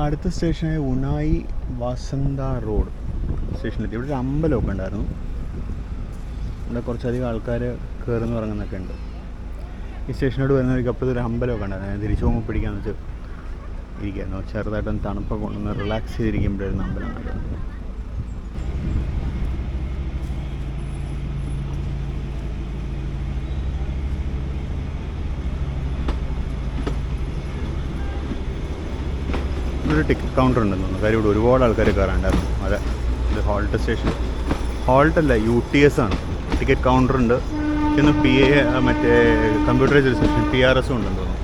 S1: അടുത്ത സ്റ്റേഷനായ ഉനായി വസന്ത റോഡ് സ്റ്റേഷനിലെത്തി. ഇവിടെ ഒരു അമ്പലമൊക്കെ ഉണ്ടായിരുന്നു. ഇവിടെ കുറച്ചധികം ആൾക്കാർ കയറുന്നു ഇറങ്ങുന്നൊക്കെ ഉണ്ട്. ഈ സ്റ്റേഷനോട് വരുന്നവർക്ക് അപ്പോഴത്തെ ഒരു അമ്പലമൊക്കെ ഉണ്ടായിരുന്നു. ഞാൻ തിരിച്ചു പോകുമ്പോൾ പിടിക്കാമെന്ന് വെച്ച് ഇരിക്കുന്നു. ചെറുതായിട്ടൊന്ന് തണുപ്പൊക്കെ കൊണ്ടൊന്ന് റിലാക്സ് ചെയ്തിരിക്കുമ്പോഴായിരുന്നു അമ്പലം കണ്ടത്. ഒരു ടിക്കറ്റ് കൗണ്ടർ ഉണ്ടെന്ന് തോന്നുന്നു. കാര്യം ഇവിടെ ഒരുപാട് ആൾക്കാർ കയറാണ്ടായിരുന്നു. അതെ, ഇത് ഹോൾട്ട് സ്റ്റേഷൻ, ഹോൾട്ടല്ല UTS ആണ്. ടിക്കറ്റ് കൗണ്ടർ ഉണ്ട്. പിന്നെ മറ്റേ കമ്പ്യൂട്ടറൈസ്ഡ് സ്റ്റേഷൻ PRS ഉണ്ടെന്ന് തോന്നുന്നു.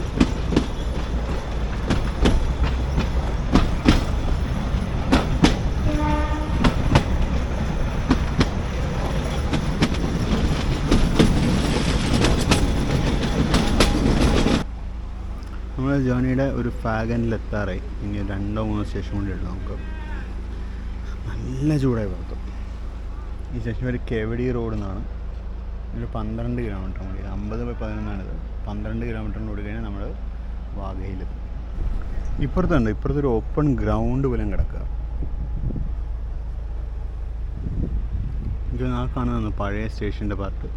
S1: നമ്മുടെ ജേർണിയുടെ ഒരു ഫാഗനിലെത്താറായി. ഇനി 2-3 സ്റ്റേഷൻ കൂടി ഉണ്ട് നമുക്ക്. നല്ല ചൂടായി പുറത്ത്. ഈ സ്റ്റേഷൻ പേര് കെവടി റോഡ് എന്നാണ്. ഒരു 12 കിലോമീറ്റർ മതി. 50/11 12 കിലോമീറ്റർ ഓടി കഴിഞ്ഞാൽ നമ്മൾ വാഗയിലെത്തും. ഇപ്പുറത്തൊരു ഓപ്പൺ ഗ്രൗണ്ട് പോലും കിടക്കുക. എനിക്ക് ആ കാണുന്ന പഴയ സ്റ്റേഷൻ്റെ പാർട്ട്.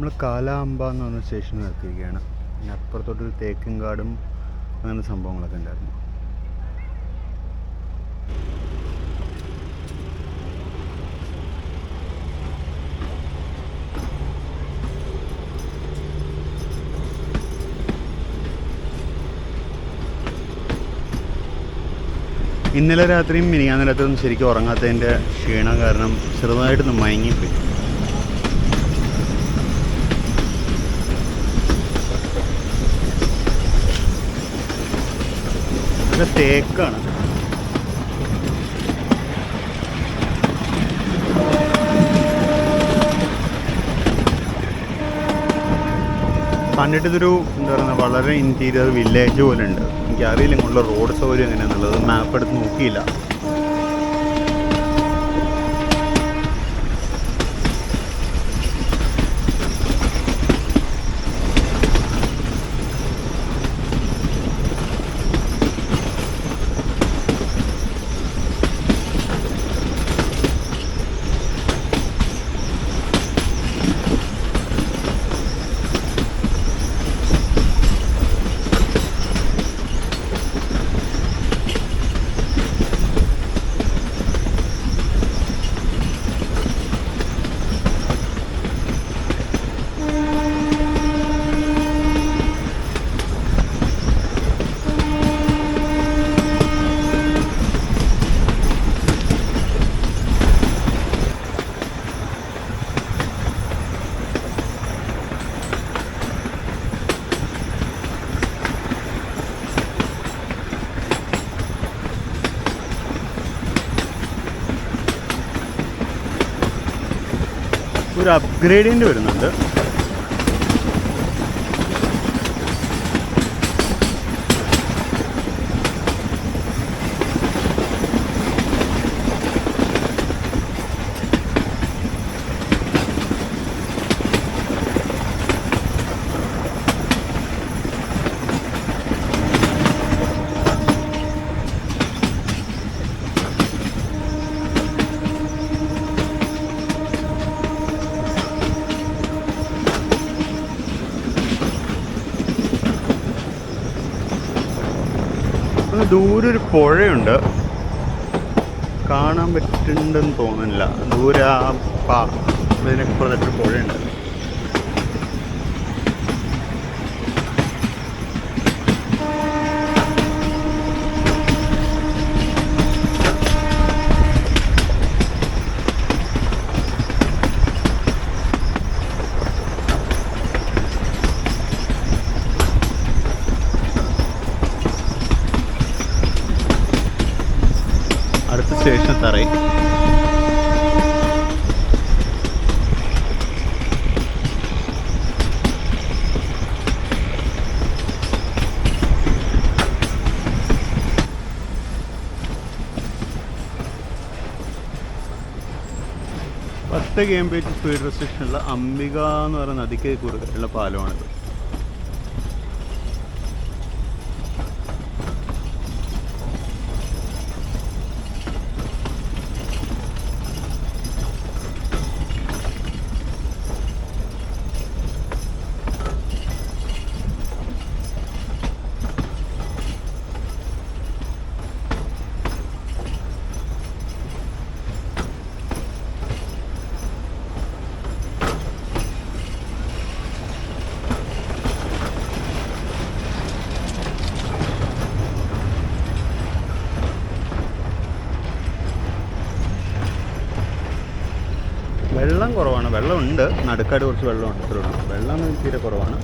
S1: നമ്മൾ കാലാമ്പ എന്ന് പറഞ്ഞ സ്റ്റേഷനിൽ നിർത്തിയിരിക്കുകയാണ്. പിന്നെ അപ്പുറത്തോട്ടൊരു തേക്കും കാടും അങ്ങനെ സംഭവങ്ങളൊക്കെ ഉണ്ടായിരുന്നു. ഇന്നലെ രാത്രിയും മിനിയാന്ന് രാത്രിയൊന്നും ശരിക്കും ഉറങ്ങാത്തതിൻ്റെ ക്ഷീണം കാരണം ചെറുതായിട്ടൊന്ന് മയങ്ങിപ്പോയി. തേക്കാണ്. കണ്ടിട്ടിതൊരു എന്താ പറയുക വളരെ ഇൻറ്റീരിയർ വില്ലേജ് പോലെ ഉണ്ട്. എനിക്കറിയില്ല ഇങ്ങോട്ടുള്ള റോഡ് സൗകര്യം എങ്ങനെയാണെന്നുള്ളത്. മാപ്പ് എടുത്ത് നോക്കിയില്ല. ഒരു അപ്ഗ്രേഡിയൻ്റ് വരുന്നുണ്ട്. ദൂരെ ഒരു പുഴയുണ്ട്, കാണാൻ പറ്റുന്നുണ്ടെന്ന് തോന്നുന്നില്ല. ദൂരെ ആ ഇതിനൊക്കെ പുറത്തൊരു പുഴയുണ്ട്. അടുത്ത സ്റ്റേഷൻ എത്താറായി. പത്ത് km സ്പീഡ് റെസ്ട്രിക്ഷനുള്ള അംബിക എന്ന് പറയുന്ന നദിക്ക് കുറുകെയുള്ള പാലമാണിത്. വെള്ളം കുറവാണ്. വെള്ളമുണ്ട്, നടുക്കാട് കുറച്ച് വെള്ളമുണ്ട്, അത്രേ ഉള്ളൂ. വെള്ളം തീരെ കുറവാണ്,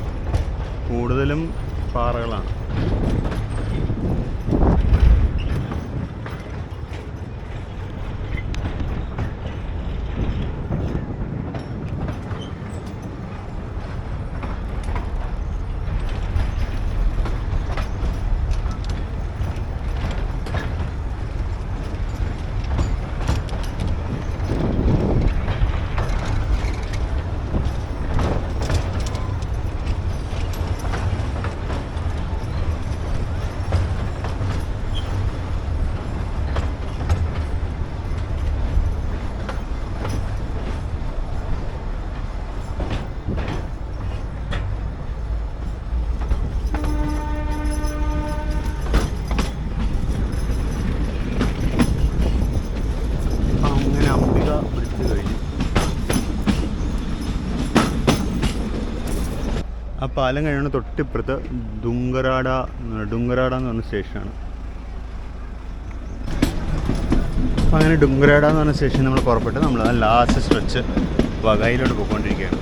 S1: കൂടുതലും പാറകളാണ്. ആ പാലം കഴിയുന്ന തൊട്ടിപ്പുറത്ത് ഡുംഗറാട എന്ന് പറഞ്ഞ സ്റ്റേഷനാണ്. അപ്പോൾ അങ്ങനെ ഡുംഗറാട എന്ന് പറഞ്ഞ സ്റ്റേഷൻ നമ്മൾ പുറപ്പെട്ട് നമ്മൾ ആ ലാസ്റ്റ് സ്ട്രെച്ച് വകയിലോട്ട് പോയിക്കൊണ്ടിരിക്കുകയാണ്.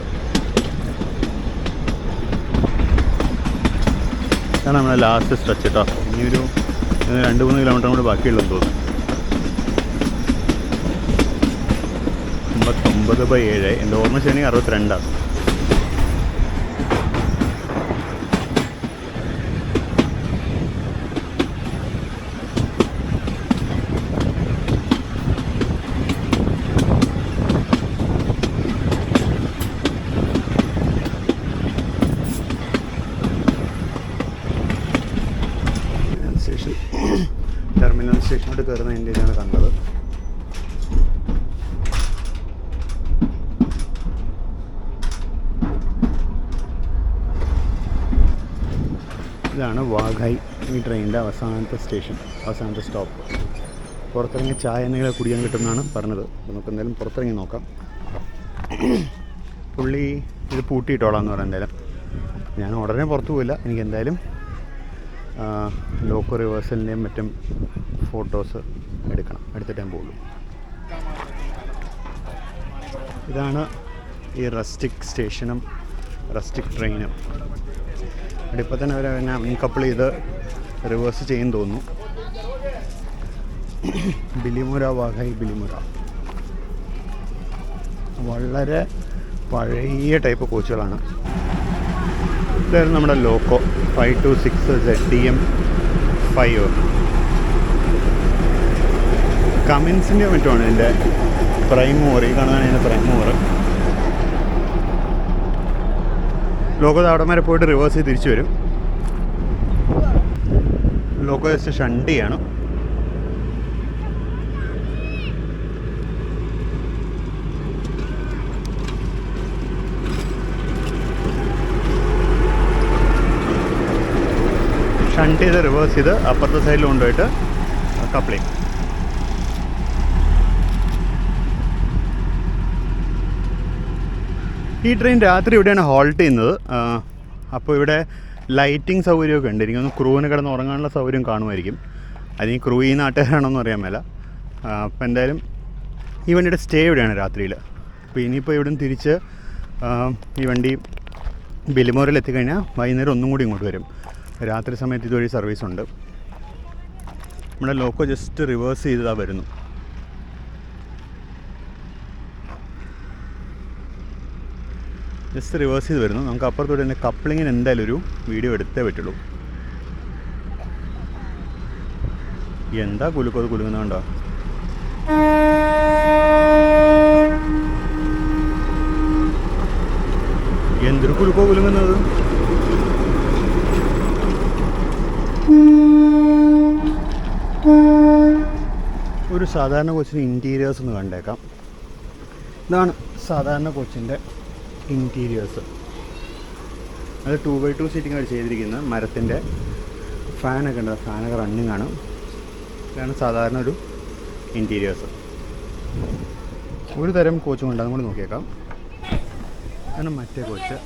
S1: ഇതാണ് നമ്മളെ ലാസ്റ്റ് സ്ട്രെച്ച് കേട്ടോ. ഇനിയൊരു 2-3 കിലോമീറ്റർ കൂടെ ബാക്കിയുള്ളതെന്ന് തോന്നുന്നു. 59/7 എൻ്റെ ഓർമ്മ ശരിയാണെങ്കിൽ 62ആണ്. ടെർമിനൽ സ്റ്റേഷനോട്ട് കയറുന്ന ഇന്ത്യയിലാണ് കണ്ടത്. ഇതാണ് വാഗായി ഈ ട്രെയിനിൻ്റെ അവസാനത്തെ സ്റ്റേഷൻ, അവസാനത്തെ സ്റ്റോപ്പ്. പുറത്തിറങ്ങി ചായ എന്തെങ്കിലും കുടിക്കാൻ കിട്ടുമെന്നാണ് പറഞ്ഞത്. നമുക്ക് എന്തായാലും പുറത്തിറങ്ങി നോക്കാം. പുള്ളി ഇത് പൂട്ടിയിട്ടോളാം എന്ന് പറയാം. എന്തായാലും ഞാൻ ഉടനെ പുറത്തു പോയില്ല. എനിക്ക് എന്തായാലും ലോക്കോ റിവേഴ്സലിൻ്റെയും മറ്റും ഫോട്ടോസ് എടുത്തിട്ടേ ഞാൻ പോകുള്ളൂ. ഇതാണ് ഈ റസ്റ്റിക് സ്റ്റേഷനും റസ്റ്റിക് ട്രെയിനും. ഇപ്പോൾ തന്നെ അവർ അൺകപ്പിൾ ചെയ്ത് റിവേഴ്സ് ചെയ്യും തോന്നുന്നു. ബിലിമുര വാഗായി ബിലിമുര വളരെ പഴയ ടൈപ്പ് കോച്ചുകളാണ്. ഇതായിരുന്നു നമ്മുടെ ലോക്കോ 526 ZDM 5. കമിൻസിൻ്റെ മറ്റുമാണ് ഇതിൻ്റെ പ്രൈം മൂവർ. ഈ കാണുന്നതാണ് ഇതിൻ്റെ പ്രൈം മൂവർ. ലോക്കോ അവിടെ വരെ പോയിട്ട് റിവേഴ്സ് ചെയ്ത് തിരിച്ചു വരും. ലോക്കോ ജസ്റ്റ് ഷണ്ടിയാണ്. ഷണ്ട് ചെയ്ത് റിവേഴ്സ് ചെയ്ത് അപ്പുറത്തെ സൈഡിൽ കൊണ്ടുപോയിട്ട് കപ്ലിങ്. ഈ ട്രെയിൻ രാത്രി ഇവിടെയാണ് ഹോൾട്ട് ചെയ്യുന്നത്. അപ്പോൾ ഇവിടെ ലൈറ്റിംഗ് സൗകര്യമൊക്കെ ഉണ്ട്. എനിക്കൊന്ന് ക്രൂവിന് കിടന്ന് ഉറങ്ങാനുള്ള സൗകര്യം കാണുമായിരിക്കും. അതിന് ക്രൂ ഈ നാട്ടുകാരാണോന്ന് അറിയാൻ മേല. അപ്പോൾ എന്തായാലും ഈ വണ്ടിയുടെ സ്റ്റേ ഇവിടെയാണ് രാത്രിയിൽ. അപ്പോൾ ഇനിയിപ്പോൾ ഇവിടെ നിന്ന് തിരിച്ച് ഈ വണ്ടി ബിലിമോറിൽ എത്തിക്കഴിഞ്ഞാൽ വൈകുന്നേരം ഒന്നും കൂടി ഇങ്ങോട്ട് വരും. രാത്രി സമയത്ത് ഇതുവഴി സർവീസ് ഉണ്ട്. നമ്മുടെ ലോക്കോ ജസ്റ്റ് റിവേഴ്സ് ചെയ്താൽ വരുന്നു. ജസ്റ്റ് റിവേഴ്സ് ചെയ്ത് വരുന്നു. നമുക്ക് അപ്പുറത്തോടെ തന്നെ കപ്ലിങ്ങിന് എന്തായാലും ഒരു വീഡിയോ എടുത്തേ പറ്റുള്ളൂ. എന്താ കുലുക്കത് കുലുങ്ങുന്നുണ്ടോ? എന്തൊരു കുലുക്കോ കുലുങ്ങുന്നത്? ഒരു സാധാരണ കോച്ചിന് ഇൻറ്റീരിയേഴ്സ് ഒന്ന് കണ്ടേക്കാം. ഇതാണ് സാധാരണ കോച്ചിൻ്റെ ഇൻറ്റീരിയേഴ്സ്. അത് 2x2 സീറ്റിംഗ് ചെയ്തിരിക്കുന്നത്. മരത്തിൻ്റെ ഫാനൊക്കെ ഉണ്ട്. ഫാനൊക്കെ റണ്ണിങ് ആണ്. ഇതാണ് സാധാരണ ഒരു ഇൻറ്റീരിയേഴ്സ്. ഒരു തരം കോച്ചും ഉണ്ട്, അതും കൂടി നോക്കിയേക്കാം. ഇതാണ് മറ്റേ കോച്ച്.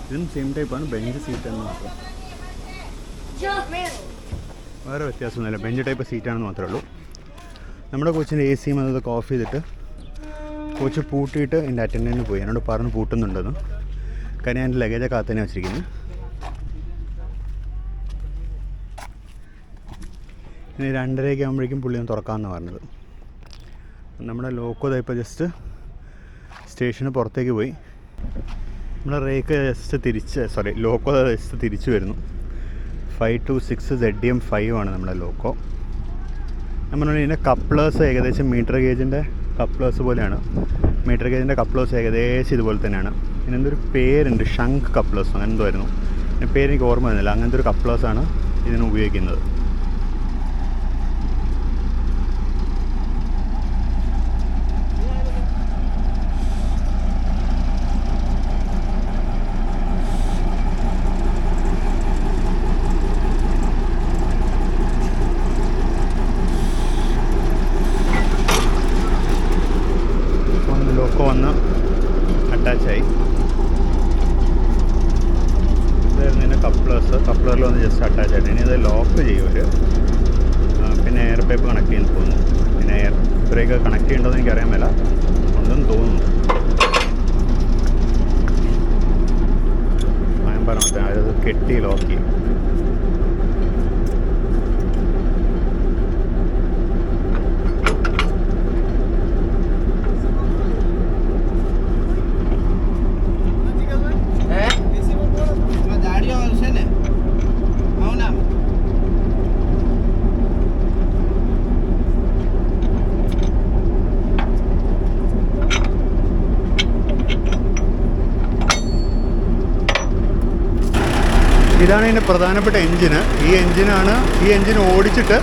S1: ഇതും സെയിം ടൈപ്പാണ്, ബെഞ്ച് സീറ്റാണെന്ന് മാത്രം. വേറെ വ്യത്യാസമൊന്നുമില്ല, ബെഞ്ച് ടൈപ്പ് സീറ്റാണെന്ന് മാത്രമേ ഉള്ളൂ. നമ്മുടെ കോച്ചിൻ്റെ AC അതൊക്കെ ഓഫ് ചെയ്തിട്ട് കോച്ച് പൂട്ടിയിട്ട് എൻ്റെ അറ്റൻഡൻറ്റിന് പോയി. എന്നോട് പറഞ്ഞ് പൂട്ടുന്നുണ്ടെന്ന്. കാര്യം ഞാൻ എൻ്റെ ലഗേജൊക്കെ അകത്ത് തന്നെ വെച്ചിരിക്കുന്നത്. ഇനി 2:30 ആകുമ്പോഴേക്കും പുള്ളി ഒന്ന് തുറക്കാമെന്നാണ് പറഞ്ഞത്. നമ്മുടെ ലോക്കോ ഇപ്പോൾ ജസ്റ്റ് സ്റ്റേഷന് പുറത്തേക്ക് പോയി. നമ്മുടെ റേക്ക് ജസ്റ്റ് ലോക്കോ ജസ്റ്റ് തിരിച്ചു വരുന്നു. 526 ZDM 5 ആണ് നമ്മുടെ ലോക്കോ. നമ്മൾ ഇതിൻ്റെ കപ്ലേഴ്സ് ഏകദേശം മീറ്റർ ഗേജിൻ്റെ കപ്ലേഴ്സ് പോലെയാണ്. മീറ്റർ ഗേജിൻ്റെ കപ്ലേഴ്സ് ഏകദേശം ഇതുപോലെ തന്നെയാണ്. ഇതിനെന്തൊരു പേരുണ്ട്, ഷങ്ക് കപ്ലേഴ്സ് അങ്ങനെ എന്തോ ആയിരുന്നു. പേര് എനിക്ക് ഓർമ്മ വരുന്നില്ല. അങ്ങനത്തെ ഒരു കപ്ലേഴ്സാണ് ഇതിന് ഉപയോഗിക്കുന്നത്. ലോക്കോ വന്ന് അറ്റാച്ചായി. ഇതായിരുന്നു ഇതിൻ്റെ കപ്ലറിൽ വന്ന് ജസ്റ്റ് അറ്റാച്ച് ആയിട്ട്. ഇനി ഇത് ലോക്ക് ചെയ്യും അവർ. പിന്നെ എയർ പൈപ്പ് കണക്ട് ചെയ്യുന്നു തോന്നുന്നു. പിന്നെ എയർ ബ്രേക്ക് കണക്ട് ചെയ്യേണ്ടതെന്ന് എനിക്കറിയാൻ മേല, ഉണ്ടെന്ന് തോന്നുന്നു. ഞാൻ പറഞ്ഞിട്ട് അത് കെട്ടി ലോക്ക് ചെയ്യും. ഇതാണ് ഇതിൻ്റെ പ്രധാനപ്പെട്ട എൻജിന്. ഈ എൻജിൻ ഓടിച്ചിട്ട്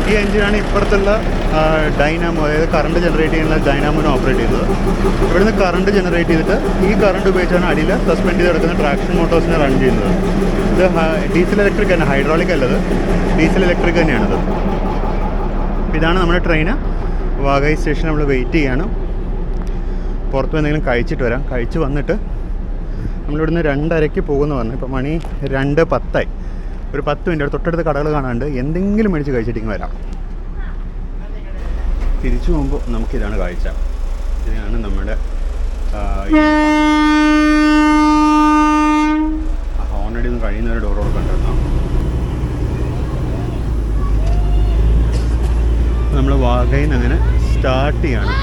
S1: ഈ എൻജിനാണ് ഇപ്പുറത്തുള്ള ഡൈനാമോ, അതായത് കറണ്ട് ജനറേറ്റ് ചെയ്യുന്ന ഡൈനാമോനെ ഓപ്പറേറ്റ് ചെയ്യുന്നത്. ഇവിടുന്ന് കറണ്ട് ജനറേറ്റ് ചെയ്തിട്ട് ഈ കറണ്ട് ഉപയോഗിച്ചാണ് അടിയിൽ സസ്പെൻഡ് ചെയ്ത് കിടക്കുന്ന ട്രാക്ഷൻ മോട്ടോഴ്സിനെ റൺ ചെയ്യുന്നത്. ഇത് ഡീസൽ ഇലക്ട്രിക് തന്നെ, ഹൈഡ്രോളിക് അല്ലത്, ഡീസൽ ഇലക്ട്രിക് തന്നെയാണത്. ഇതാണ് നമ്മുടെ ട്രെയിന്. വാഗൈ സ്റ്റേഷൻ നമ്മൾ വെയിറ്റ് ചെയ്യാണ്. പുറത്ത് എന്തെങ്കിലും കഴിച്ചിട്ട് വരാം. കഴിച്ച് വന്നിട്ട് നമ്മളിവിടുന്ന് 2:30 പോകുമെന്ന് പറഞ്ഞു. ഇപ്പോൾ മണി 2:10. ഒരു 10 മിനിറ്റ് തൊട്ടടുത്ത് കടകൾ കാണാണ്ട് എന്തെങ്കിലും മേടിച്ച് കഴിച്ചിട്ടിങ്ങ് വരാം. തിരിച്ചു പോകുമ്പോൾ നമുക്കിതാണ് കാഴ്ച. ഇതാണ് നമ്മുടെ ഹോണടി ഒന്ന് കഴിയുന്നവരെ ഡോർ കൊടുക്കണ്ടിരുന്നോ. നമ്മൾ വാഗയിൽ നിന്ന് അങ്ങനെ സ്റ്റാർട്ട് ചെയ്യാണ്.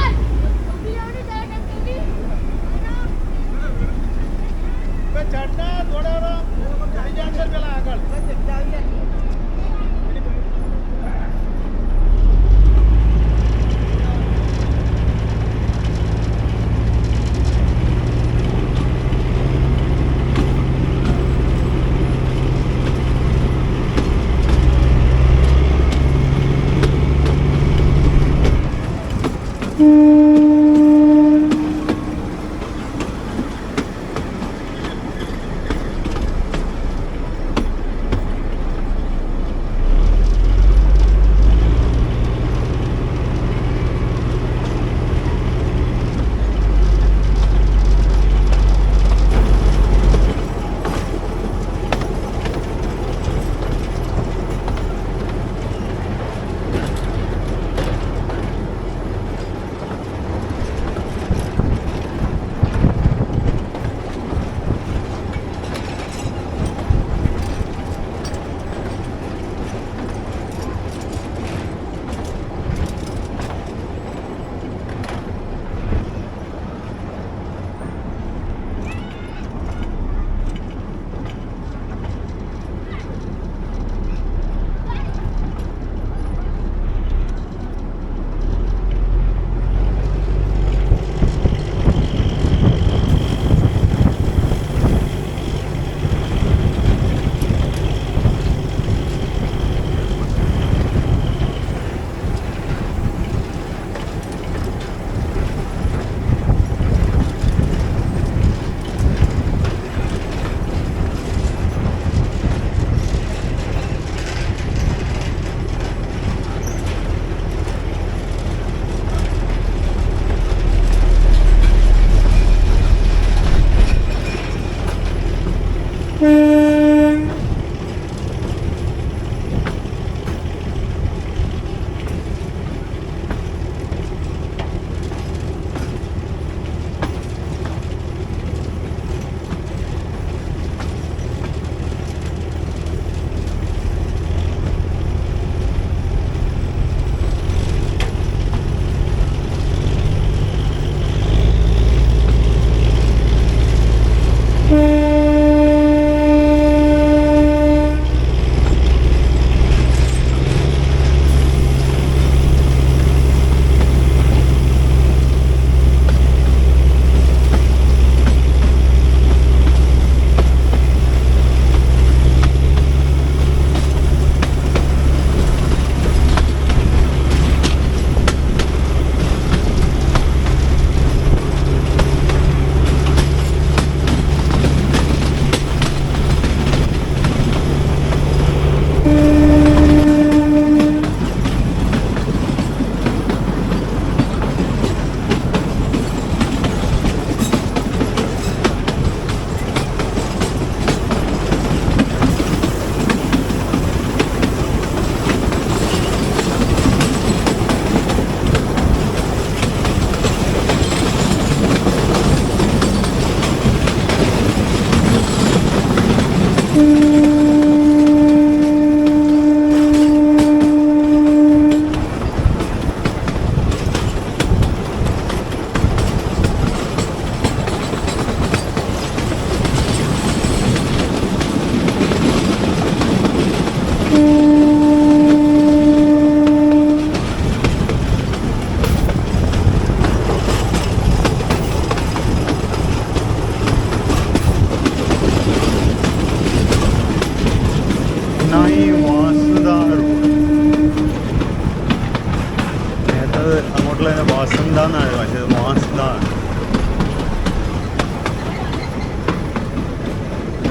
S1: വാസന്താന്നാണ് പക്ഷേ വാസന്ത.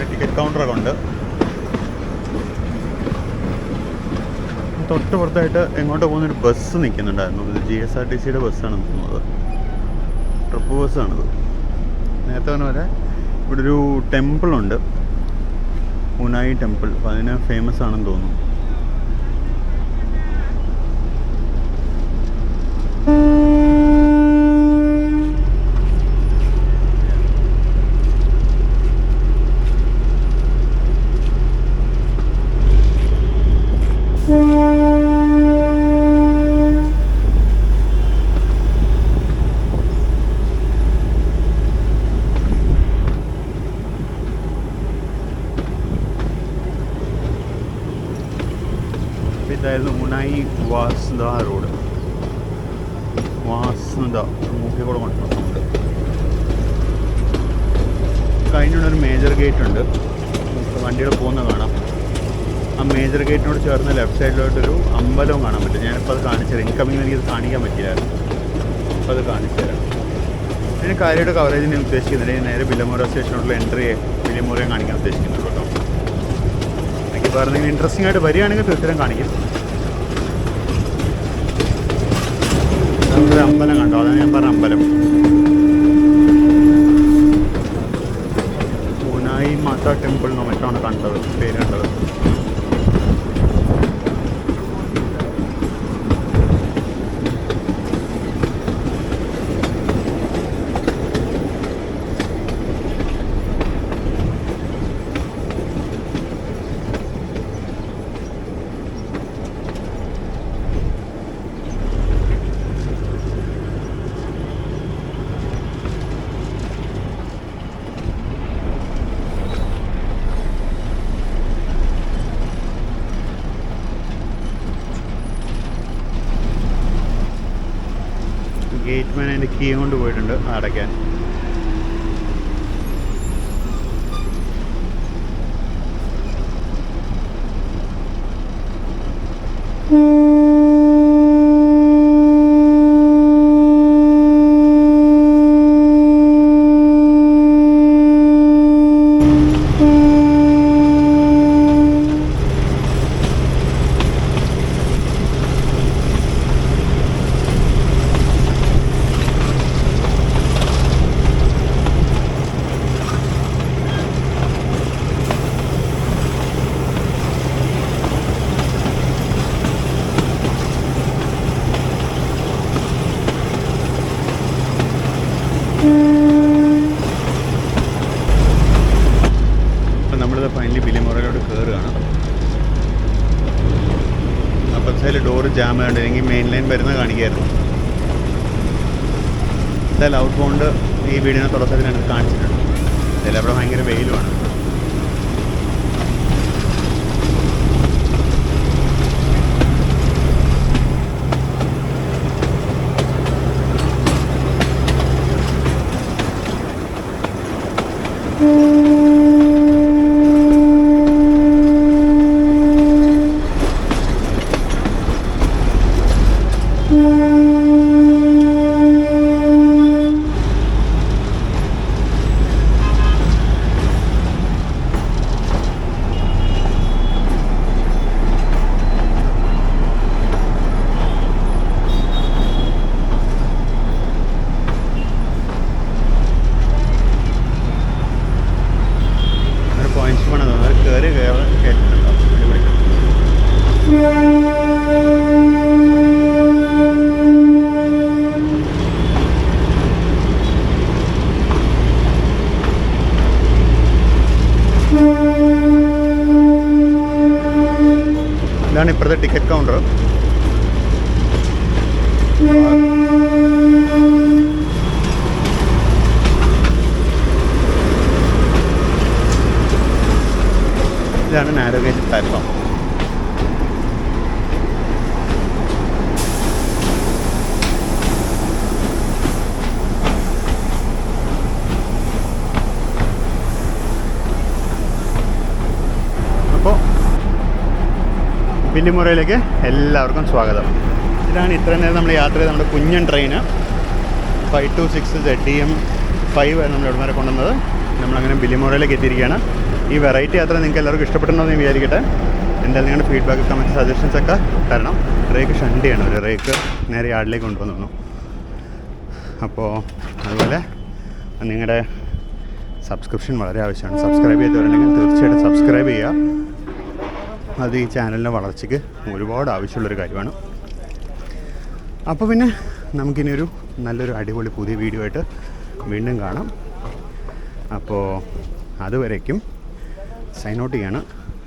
S1: ടിക്കറ്റ് കൗണ്ടറൊക്കെ ഉണ്ട്. തൊട്ട് പുറത്തായിട്ട് എങ്ങോട്ട് പോകുന്നൊരു ബസ് നിൽക്കുന്നുണ്ടായിരുന്നു. ഇത് GSRTCയുടെ ബസ്സാണെന്ന് തോന്നുന്നത്. ട്രിപ്പ് ബസ്സാണിത്. നേരത്തെ പറഞ്ഞ പോലെ ഇവിടെ ഒരു ടെമ്പിളുണ്ട്, ഉനായി ടെമ്പിൾ. അപ്പോൾ അതിന് ഫേമസ് ആണെന്ന് തോന്നുന്നു. ഇതായിരുന്നു ഉണായി വാസ്ത റോഡ്. വാസ്ത മൂക്കിക്കൂടെ കൊണ്ടുപോകുന്നുണ്ട്. കഴിഞ്ഞൊരു മേജർ ഗേറ്റ് ഉണ്ട്, വണ്ടികൾ പോകുന്ന കാണാം. ആ മേജർ ഗേറ്റിനോട് ചേർന്ന് ലെഫ്റ്റ് സൈഡിലോട്ടൊരു അമ്പലവും കാണാൻ പറ്റും. ഞാനിപ്പോൾ അത് കാണിച്ചു തരാം. ഇൻകമ്മിങ് എനിക്കത് കാണിക്കാൻ പറ്റില്ലായിരുന്നു, അപ്പോൾ അത് കാണിച്ചു തരാം. അതിന് കാര്യമായിട്ട് കവറേജ് ഞാൻ ഉദ്ദേശിക്കുന്നില്ല. നേരെ ബില്ലമോറ സ്റ്റേഷനോടുള്ള എൻട്രി ബില്ലമോറയും കാണിക്കാൻ ഉദ്ദേശിക്കുന്നുള്ളൂ കേട്ടോ. എനിക്ക് പറഞ്ഞെങ്കിൽ ഇൻട്രസ്റ്റിംഗ് ആയിട്ട് വരികയാണെങ്കിൽ തീർച്ചയായും കാണിക്കും. ഒരു അമ്പലം കണ്ടോ, അതാണ് ഞാൻ പറഞ്ഞ അമ്പലം. ഉനായി മാതാ ടെമ്പിൾ എന്നോ മറ്റാണ് കണ്ടത്, പേര് കണ്ടത്. ഗേറ്റ് മാൻ അതിൻ്റെ കീ കൊണ്ട് പോയിട്ടുണ്ട് അടയ്ക്കാൻ. നമ്മളിത് ഫൈനലി ബില്ലിമോറയിലോട്ട് കയറുകയാണ്. അപ്പുറത്തെ സൈഡിൽ ഡോറ് ജാം ആയിട്ടുണ്ടെങ്കിൽ മെയിൻ ലൈൻ വരുന്ന കാണിക്കായിരുന്നു. എന്തായാലും ഔട്ട് ബൗണ്ട് ഈ വീടിനെ തുടക്കത്തിലാണ് കാണിച്ചിട്ടുണ്ട്. എന്തായാലും അവിടെ ഭയങ്കര വെയിലുമാണ്. ഇതാണ് ഇപ്പോഴത്തെ ടിക്കറ്റ് കൗണ്ടർ. ഇതാണ് നാരോ ഗേജ് പ്ലാറ്റ്ഫോം. അപ്പോൾ ബില്ലിമോറയിലേക്ക് എല്ലാവർക്കും സ്വാഗതം. ഇതാണ് ഇത്രയും നേരം നമ്മൾ യാത്ര ചെയ്ത് നമ്മുടെ കുഞ്ഞൻ ട്രെയിന് 526 ZDM5 നമ്മൾ ഇവിടെ വരെ കൊണ്ടുവന്നത്. നമ്മളങ്ങനെ ബില്ലിമോറയിലേക്ക് എത്തിയിരിക്കുകയാണ്. ഈ വെറൈറ്റി യാത്ര നിങ്ങൾക്ക് എല്ലാവർക്കും ഇഷ്ടപ്പെടണമെന്ന് ഞാൻ വിചാരിക്കട്ടെ. എന്തായാലും നിങ്ങളുടെ ഫീഡ്ബാക്ക്, കമൻറ്റ്, സജഷൻസ് ഒക്കെ തരണം. റേക്ക് ഷണ്ടിയാണ്, ഒരു റേക്ക് നേരെ യാർഡിലേക്ക് കൊണ്ടുവന്നു. അപ്പോൾ അതുപോലെ നിങ്ങളുടെ സബ്സ്ക്രിപ്ഷൻ വളരെ ആവശ്യമാണ്. സബ്സ്ക്രൈബ് ചെയ്തവരുണ്ടെങ്കിൽ തീർച്ചയായിട്ടും സബ്സ്ക്രൈബ് ചെയ്യുക. അത് ഈ ചാനലിൻ്റെ വളർച്ചയ്ക്ക് ഒരുപാട് ആവശ്യമുള്ളൊരു കാര്യമാണ്. അപ്പോൾ പിന്നെ നമുക്കിനി നല്ലൊരു അടിപൊളി പുതിയ വീഡിയോ ആയിട്ട് വീണ്ടും കാണാം. അപ്പോൾ അതുവരേക്കും സൈൻ ഔട്ട് ചെയ്യാണ്.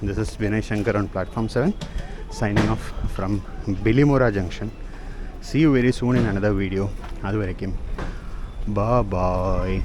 S1: This is Vinay Shankar on platform 7 signing off from Bilimora junction. See you very soon in another video. അതുവരേക്കും bye bye.